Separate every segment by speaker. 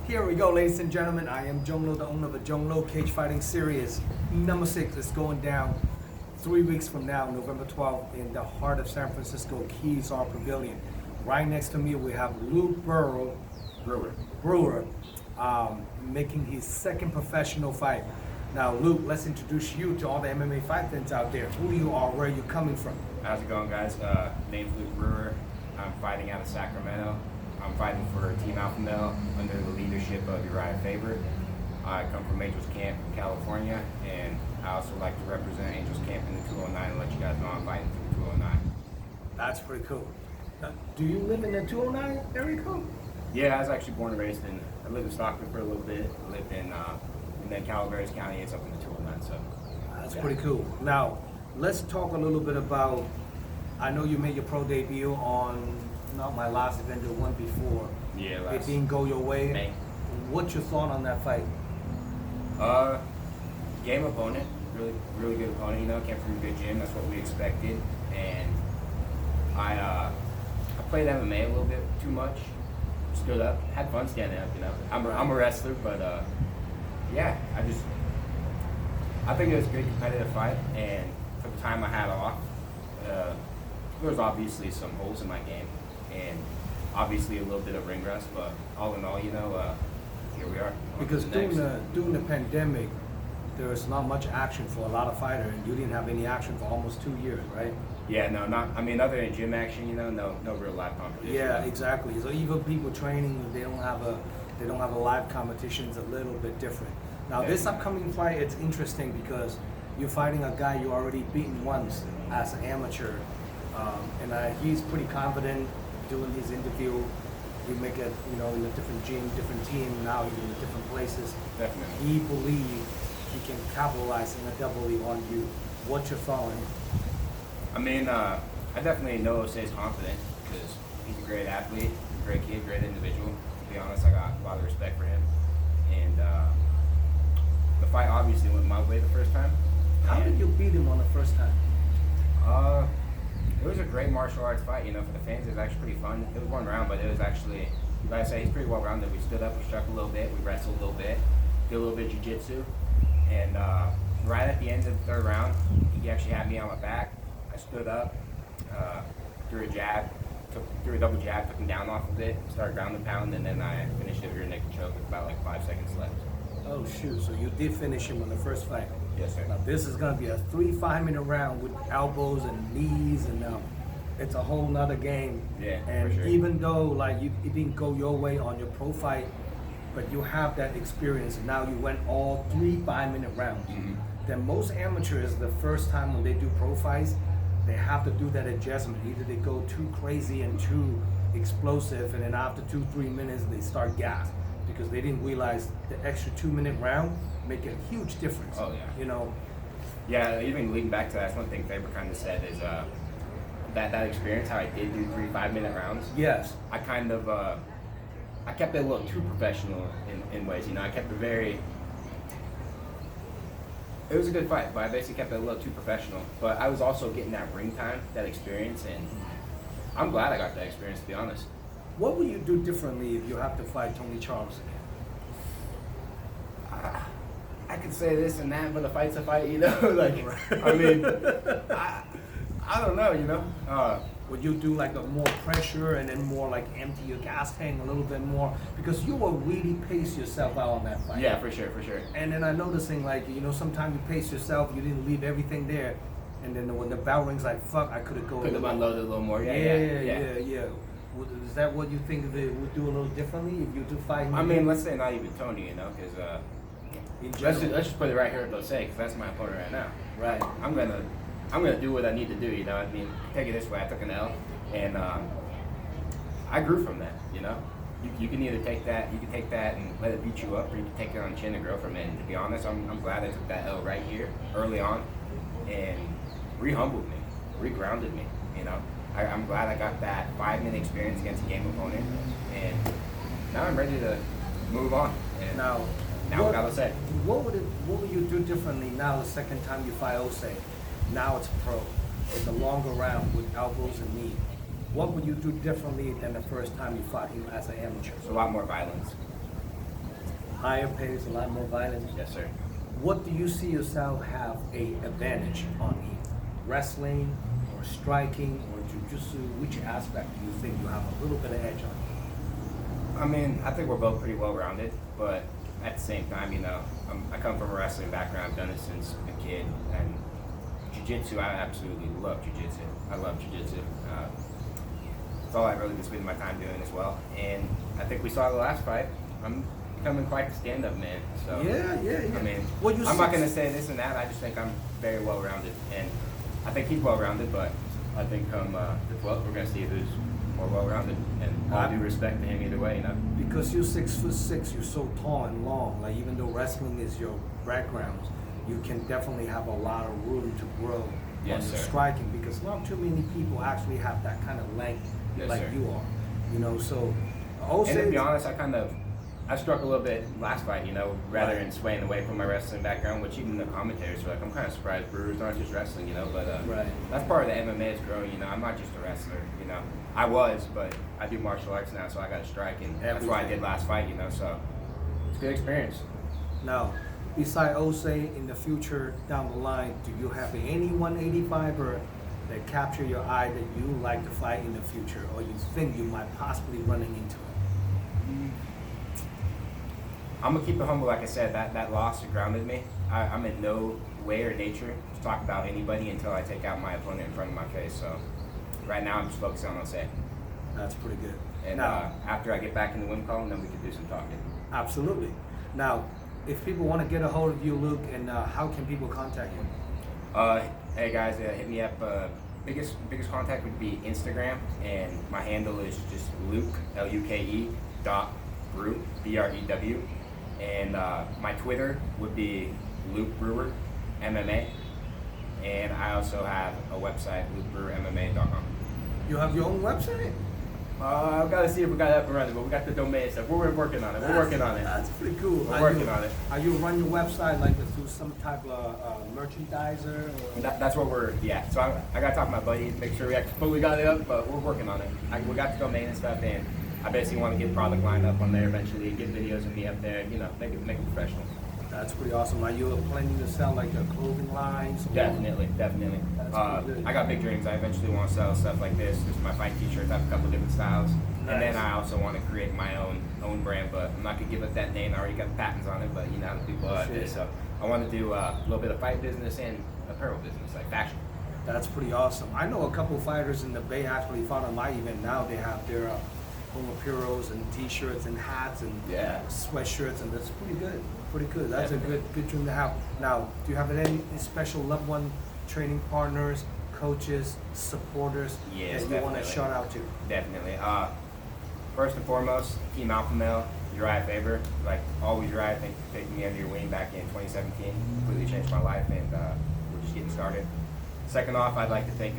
Speaker 1: Here we go, ladies and gentlemen. I am Zhong, the owner of the Zhong Cage Fighting Series. Number 6 is going down 3 weeks from now, November 12th, in the heart of San Francisco, Keys R Pavilion. Right next to me, we have Luke Brewer, making his second professional fight. Now, Luke, let's introduce you to all the MMA fight fans out there. Who you are, where you coming from?
Speaker 2: How's it going, guys? Name's Luke Brewer. I'm fighting out of Sacramento. I'm fighting for Team Alpha Male under the leadership of Uriah Faber. I come from Angels Camp, California, and I also like to represent Angels Camp in the 209 and let you guys know I'm fighting for the 209.
Speaker 1: That's pretty cool. Now, do you live in the 209 area code?
Speaker 2: Yeah, I was actually born and raised in, I lived in Stockton for a little bit. I lived in, and then Calaveras County, it's up in the 209, so.
Speaker 1: That's pretty cool. Now, let's talk a little bit about, I know you made your pro debut on, not my last event, the one before.
Speaker 2: Yeah,
Speaker 1: it didn't go your way.
Speaker 2: May.
Speaker 1: What's your thought on that fight?
Speaker 2: Game opponent, really good opponent, came from a good gym, that's what we expected. And I played MMA a little bit too much, stood up, had fun standing up, I'm a wrestler, but yeah, I think it was a good competitive fight, and for the time I had off, there was obviously some holes in my game, and obviously a little bit of ring rust, but all in all, here we are.
Speaker 1: Because during the pandemic, there was not much action for a lot of fighters, and you didn't have any action for almost 2 years, right?
Speaker 2: Yeah, no, other than gym action, no real live competition.
Speaker 1: Yeah, exactly. So even people training, they don't have a live competition. It's a little bit different. Now, this upcoming fight, it's interesting because you're fighting a guy you already beaten once as an amateur, and he's pretty confident doing his interview. We make it, in a different gym, different team. Now he's in the different places.
Speaker 2: Definitely.
Speaker 1: He believes he can capitalize in a double on you. What's your thought on him?
Speaker 2: I mean, I definitely know Jose's confident because he's a great athlete, great kid, great individual. To be honest, I got a lot of respect for him. And the fight obviously went my way the first time.
Speaker 1: How did you beat him on the first time?
Speaker 2: It was a great martial arts fight, for the fans. It was actually pretty fun. It was one round, but it was actually, like I say, he's pretty well rounded. We stood up, we struck a little bit, we wrestled a little bit, did a little bit of jiu-jitsu. And right at the end of the third round, he actually had me on my back. I stood up, threw a double jab, took him down off of it, started ground and pound, and then I finished it rear naked choke with about 5 seconds left.
Speaker 1: Oh shoot, so you did finish him on the first fight.
Speaker 2: Yes, sir.
Speaker 1: Now this is gonna be a 3-5-minute round with elbows and knees, and it's a whole nother game.
Speaker 2: Yeah,
Speaker 1: and
Speaker 2: for sure.
Speaker 1: even though it didn't go your way on your pro fight, but you have that experience, and now you went all 3 5-minute rounds.
Speaker 2: Mm-hmm.
Speaker 1: Then most amateurs, the first time when they do pro fights, they have to do that adjustment. Either they go too crazy and too explosive, and then after 2-3 minutes they start gas because they didn't realize the extra 2-minute round make a huge difference.
Speaker 2: Oh yeah. Yeah, even leading back to that, that's one thing Faber kind of said is that experience, how I did do 3 5-minute rounds.
Speaker 1: Yes.
Speaker 2: I kind of I kept it a little too professional in ways. I kept it very. It was a good fight, but I basically kept it a little too professional. But I was also getting that ring time, that experience, and I'm glad I got that experience, to be honest.
Speaker 1: What would you do differently if you have to fight Tony Charles again?
Speaker 2: I could say this and that, but a fight's a fight, I mean, I don't know,
Speaker 1: Would you do like a more pressure and then more like empty your gas tank a little bit more? Because you will really pace yourself out on that fight.
Speaker 2: Yeah, for sure.
Speaker 1: And then I'm noticing sometimes you pace yourself, you didn't leave everything there. And then when the bell rings, like, fuck, I could have gone.
Speaker 2: Could have unloaded a little more.
Speaker 1: Yeah. Is that what you think they would do a little differently if you do fight?
Speaker 2: I mean, let's say not even Tony, because let's just put it right here at Jose, because that's my opponent right now.
Speaker 1: Right.
Speaker 2: I'm gonna do what I need to do. I mean, take it this way. I took an L, and I grew from that. You can either take that, and let it beat you up, or you can take it on the chin and grow from it. And to be honest, I'm glad I took that L right here, early on, and re-humbled me, re-grounded me. I'm glad I got that 5-minute experience against a game opponent, and now I'm ready to move on. And now what gotta say.
Speaker 1: What would you do differently now the second time you fight Jose? Now it's pro. It's a longer round with elbows and knees. What would you do differently than the first time you fought him as an amateur?
Speaker 2: It's a lot more violence.
Speaker 1: higher pace, a lot more violence.
Speaker 2: Yes, sir.
Speaker 1: What do you see yourself have a advantage on him? Wrestling or striking or jiu-jitsu? Which aspect do you think you have a little bit of edge on?
Speaker 2: I mean, I think we're both pretty well rounded, but at the same time, I come from a wrestling background. I've done it since a kid, and jiu-jitsu, I absolutely love jiu-jitsu. I love jiu-jitsu. It's all I really been spending my time doing as well. And I think we saw the last fight. I'm becoming quite the stand-up man. So
Speaker 1: Yeah.
Speaker 2: I mean, I'm not going to say this and that. I just think I'm very well-rounded, and I think he's well-rounded. But I think come the 12th, we're going to see who's more well-rounded, and all due respect to him either way.
Speaker 1: Because you're 6'6", you're so tall and long. Like even though wrestling is your background, you can definitely have a lot of room to grow
Speaker 2: Yes,
Speaker 1: on your
Speaker 2: sir.
Speaker 1: striking because not too many people actually have that kind of length
Speaker 2: Yes,
Speaker 1: like
Speaker 2: sir.
Speaker 1: you are. So
Speaker 2: And to be honest, I struck a little bit last fight, rather
Speaker 1: Right.
Speaker 2: than swaying away from my wrestling background, which even the commentators were like, I'm kind of surprised Brewers aren't just wrestling, but
Speaker 1: Right.
Speaker 2: that's part of the MMA is growing, I'm not just a wrestler, I was, but I do martial arts now, so I got to strike, and that's what I did last fight, so it's a good experience.
Speaker 1: Now, besides Osei, in the future down the line, do you have any 185er that capture your eye that you like to fight in the future, or you think you might possibly running into it?
Speaker 2: I'm gonna keep it humble, like I said. That loss grounded me. I'm in no way or nature to talk about anybody until I take out my opponent in front of my face. So right now, I'm just focused on Jose.
Speaker 1: That's pretty good.
Speaker 2: And
Speaker 1: Now,
Speaker 2: after I get back in the win column, then we can do some talking.
Speaker 1: absolutely. Now, if people want to get a hold of you, Luke, and how can people contact you?
Speaker 2: Hey guys, hit me up. Biggest contact would be Instagram, and my handle is just Luke Luke dot Brew BREW, and my Twitter would be Luke Brewer MMA, and I also have a website, LukeBrewerMMA.com.
Speaker 1: You have your own website?
Speaker 2: I've got to see if we got it up and running, but we got the domain stuff. We're working on it. We're working on it.
Speaker 1: That's pretty cool.
Speaker 2: We're working on it.
Speaker 1: Are you run your website like through some type of merchandiser? Or?
Speaker 2: That's what So I got to talk to my buddy, make sure we actually fully got it up, but we're working on it. We got the domain and stuff, and I basically want to get product lined up on there eventually, get videos of me up there, make it professional.
Speaker 1: That's pretty awesome. Are you planning to sell like the clothing lines?
Speaker 2: Definitely.
Speaker 1: That's pretty good.
Speaker 2: I got big dreams. I eventually want to sell stuff like this. This is my fight t-shirts. I have a couple different styles.
Speaker 1: Nice.
Speaker 2: And then I also want to create my own brand, but I'm not going to give up that name. I already got the patents on it, but you know how the people are out there. So I want to do a little bit of fight business and apparel business, like fashion.
Speaker 1: That's pretty awesome. I know a couple fighters in the Bay actually fought on my event. Now they have their home apparels and t-shirts and hats and sweatshirts, and that's pretty good. Pretty good. That's a good dream to have. Now, do you have any special loved one, training partners, coaches, supporters
Speaker 2: Yes,
Speaker 1: that you want to shout out to?
Speaker 2: Definitely. First and foremost, Team Alpha Male, Uriah Faber. Like always, Uriah, thank you for taking me under your wing back in 2017. Completely changed my life, and we're just getting started. Second off, I'd like to thank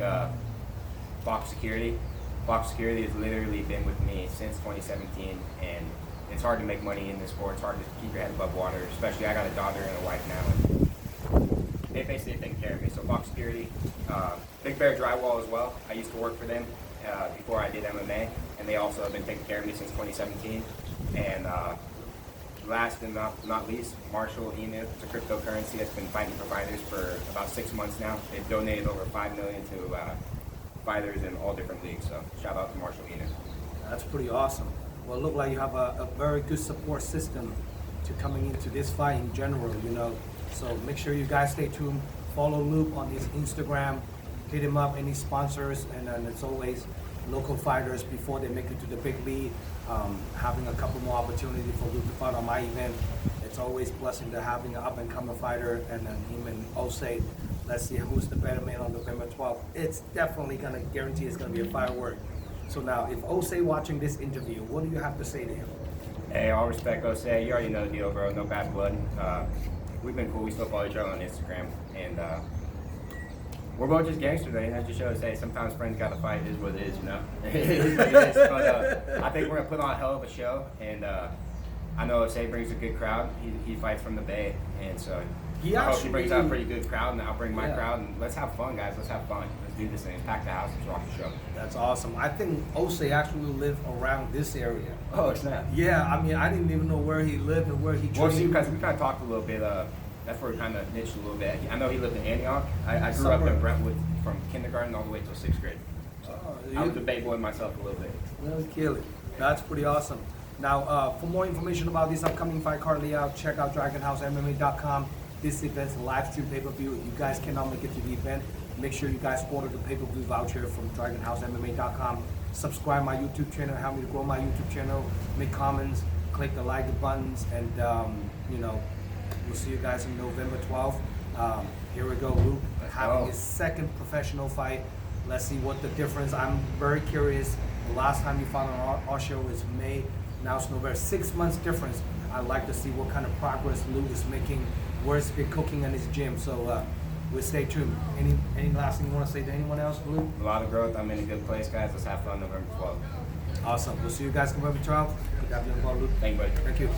Speaker 2: Fox Security. Fox Security has literally been with me since 2017, and it's hard to make money in this sport. It's hard to keep your head above water, especially I got a daughter and a wife now, and they basically take care of me. So Fox Security, Big Bear Drywall as well. I used to work for them before I did MMA, and they also have been taking care of me since 2017. And last and not least, Marshall Enoch. It's a cryptocurrency that's been fighting for fighters for about 6 months now. They've donated over $5 million to fighters in all different leagues. So shout out to Marshall Enoch.
Speaker 1: That's pretty awesome. Well, look like you have a very good support system to coming into this fight in general, So make sure you guys stay tuned. Follow Luke on his Instagram. Hit him up, any sponsors, and then it's always local fighters before they make it to the big league. Having a couple more opportunities for Luke to fight on my event. It's always a blessing to having an up-and-coming fighter, and then him and Osei. Let's see who's the better man on November 12th. It's definitely going to guarantee it's going to be a firework. So now, if Osei watching this interview, what do you have to say to him?
Speaker 2: Hey, all respect, Osei. You already know the deal, bro. No bad blood. We've been cool. We still follow each other on Instagram, and we're both just gangster today. That just shows, hey, sometimes friends got to fight. It is what it is, It is what it is. But I think we're gonna put on a hell of a show, and I know Osei brings a good crowd. He fights from the Bay, and so I hope he brings out a pretty good crowd, and I'll bring my crowd, and let's have fun, guys. Let's have fun. do the same. Pack the house, let's rock the show.
Speaker 1: That's awesome. I think Osei actually live around this area.
Speaker 2: Oh, it's not.
Speaker 1: Yeah, I mean, I didn't even know where he lived and where he
Speaker 2: Well, see,
Speaker 1: trained.
Speaker 2: because we kind of talked a little bit. That's where we kind of niched a little bit. I know he lived in Antioch. I grew up
Speaker 1: Suburb.
Speaker 2: in Brentwood from kindergarten all the way till 6th grade. So
Speaker 1: Oh,
Speaker 2: I was a Bay Boy myself a little bit.
Speaker 1: Well, kill it. That's pretty awesome. Now, for more information about this upcoming fight card layout, check out DragonHouseMMA.com. This event's a live stream pay-per-view. If you guys cannot make it to the event, make sure you guys order the pay-per-view voucher from DragonHouseMMA.com. Subscribe my YouTube channel, help me to grow my YouTube channel, make comments, click the like buttons, and you know, we'll see you guys on November 12th. Here we go, Luke having his second professional fight. Let's see what the difference. I'm very curious. The last time you fought on our show is May. Now it's November. 6 months difference. I'd like to see what kind of progress Luke is making. Where's he cooking in his gym? So we'll stay tuned. Any last thing you want to say to anyone else, Luke?
Speaker 2: A lot of growth. I'm in a good place, guys. Let's have fun November 12th.
Speaker 1: Awesome. We'll see you guys November 12th. Good to have you involved, Luke.
Speaker 2: Thank you, buddy.
Speaker 1: Thank you.